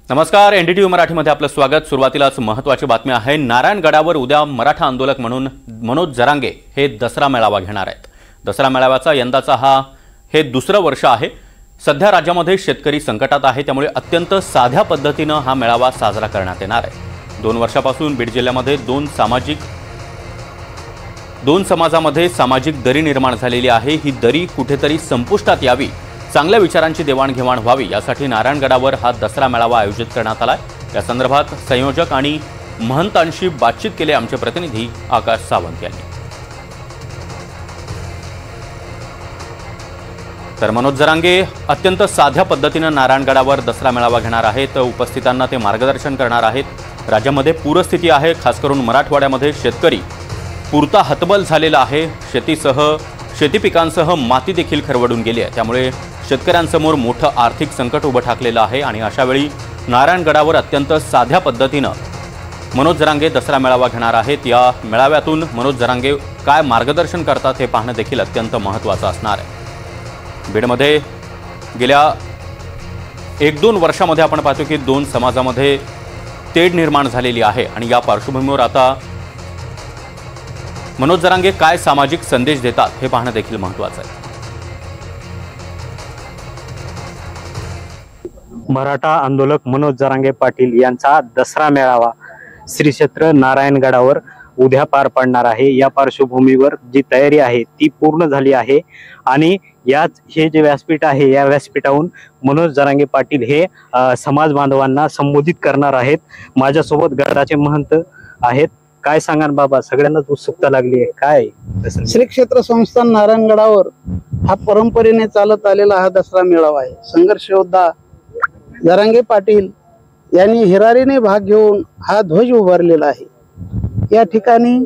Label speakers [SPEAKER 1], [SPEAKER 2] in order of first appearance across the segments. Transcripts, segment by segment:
[SPEAKER 1] नमस्कार, एनडीटीव्ही मराठीमध्ये आपलं स्वागत। सुरुवातीलाच महत्त्वाची बातमी आहे। नारायणगडावर उद्या मराठा आंदोलक म्हणून मनोज जरांगे हे दसरा मेळावा घेणार आहेत। दसरा मेळाव्याचा यंदाचा हे दुसरं वर्ष आहे। सध्या राज्यामध्ये शेतकरी संकटात आहे, त्यामुळे अत्यंत साध्या पद्धतीने हा मेळावा साजरा करण्यात येणार आहे। 2 वर्षापासून बीड जिल्ह्यामध्ये दोन समाजामध्ये सामाजिक दरी निर्माण झालेली आहे। ही दरी कुठेतरी संपुष्टात यावी, चांगल्या विचारांची देवाणघेवाण व्हावी, यासाठी नारायणगडावर हा दसरा मेळावा आयोजित करण्यात आलाय। या संदर्भात संयोजक आणि महंतांशी बातचीत केली आमचे प्रतिनिधी आकाश सावंत यांनी। तर मनोज जरांगे अत्यंत साध्या पद्धतीने नारायणगडावर दसरा मेळावा घेणार आहेत। उपस्थितांना ते मार्गदर्शन करणार आहेत। राज्यामध्ये पूरस्थिती आहे, खास करून मराठवाड्यामध्ये शेतकरी पुरता हतबल झालेला आहे। शेती पिकांसह माती देखील खरवडून गेली आहे, त्यामुळे शेतकऱ्यांसमोर मोठं आर्थिक संकट उभं ठाकलेलं आहे। आणि अशावेळी नारायणगडावर अत्यंत साध्या पद्धतीने मनोज जरांगे दसरा मेळावा घेणार आहेत। या मेळाव्यातून मनोज जरांगे काय मार्गदर्शन करतात हे पाहणं देखील अत्यंत महत्त्वाचं असणार आहे। बीडमध्ये गेल्या 1-2 वर्षामध्ये आपण पाहतो की 2 समाजामध्ये तेढ निर्माण झालेली आहे आणि या पार्श्वभूमीवर आता मनोज जरांगे काय सामाजिक संदेश देतात हे पाहणं देखील महत्त्वाचं आहे।
[SPEAKER 2] मराठा आंदोलक मनोज जरांगे पाटील यांचा दसरा मेळावा श्री क्षेत्र नारायणगडावर उद्या पार पडणार आहे। या पार्श्वभूमीवर जी तयारी आहे ती पूर्ण झाली आहे आणि हे जे व्यासपीठ आहे या व्यासपीठावरून मनोज जरांगे पाटील हे समाज बांधवांना संबोधित करणार आहेत। माझ्यासोबत गडाचे महंत आहेत। काय सांगाल बाबा, सगळ्यांनाच उत्सुकता लागली आहे, काय
[SPEAKER 3] श्री क्षेत्र संस्थान नारायणगडावर हा परंपरेने चालत आलेला हा दसरा मेळावा आहे। संघर्ष योद्धा जरांगे पाटील यांनी हिरारीने भाग घेऊन हा ध्वज उभारलेला आहे। या ठिकाणी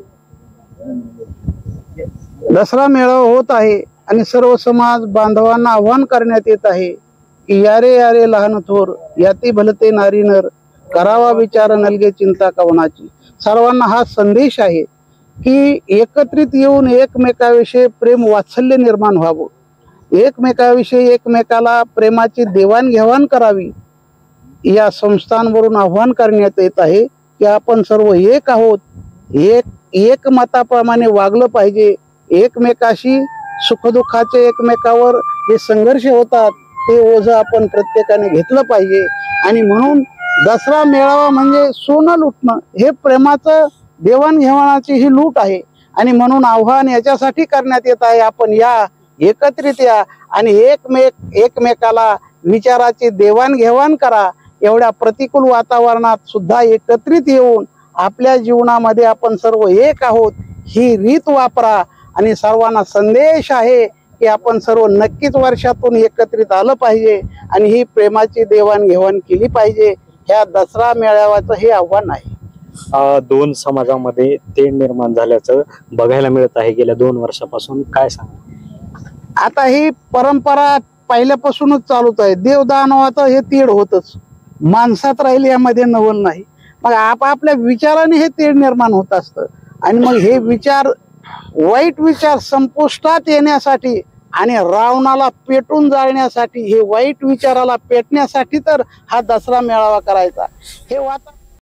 [SPEAKER 3] दसरा मेळावा होत आहे आणि सर्व समाज बांधवांना आव्हान करण्यात येत आहे की यारे यारे लहान थोर, याती भलते नारी नर, करावा विचार नलगे चिंता कवनाची। सर्वांना हा संदेश आहे की एकत्रित येऊन एकमेकाविषयी प्रेम वात्सल्य निर्माण व्हावं, एकमेकाविषयी एकमेकाला प्रेमाची देवाणघेवाण करावी। या संस्थांवरून आव्हान करण्यात येत आहे की आपण सर्व एक आहोत, एक मताप्रमाणे वागलं पाहिजे। एकमेकाशी सुखदुःखाचे एकमेकावर जे संघर्ष होतात ते ओझं आपण प्रत्येकाने घेतलं पाहिजे। आणि म्हणून दसरा मेळावा म्हणजे सोनं लुटणं, हे प्रेमाचं देवाणघेवाणाची ही लूट आहे। आणि म्हणून आव्हान याच्यासाठी करण्यात येत आहे, आपण या एकत्रित या आणि एकमेकाला विचाराची देवाणघेवाण करा। एवढ्या प्रतिकूल वातावरणात सुद्धा एकत्रित येऊन आपल्या जीवनामध्ये आपण सर्व एक आहोत ही रीत वापरा। आणि सर्वांना संदेश आहे की आपण सर्व नक्कीच वर्षातून एकत्रित आलं पाहिजे आणि ही प्रेमाची देवाणघेवाण केली पाहिजे। ह्या दसरा मेळाव्याचं हे आव्हान आहे।
[SPEAKER 2] 2 समाजामध्ये तेढ निर्माण झाल्याचं बघायला मिळत आहे गेल्या 2 वर्षापासून, काय सांगा?
[SPEAKER 3] आता ही परंपरा पहिल्यापासूनच चालूच आहे। देवदानवाचं हे तीड होतच, माणसात राहील यामध्ये नवल नाही। मग आपापल्या विचाराने हे तीड निर्माण होत असतं आणि मग हे विचार, वाईट विचार संपुष्टात येण्यासाठी आणि रावणाला पेटून जाळण्यासाठी, हे वाईट विचाराला पेटण्यासाठी तर हा दसरा मेळावा करायचा। हे वातावरण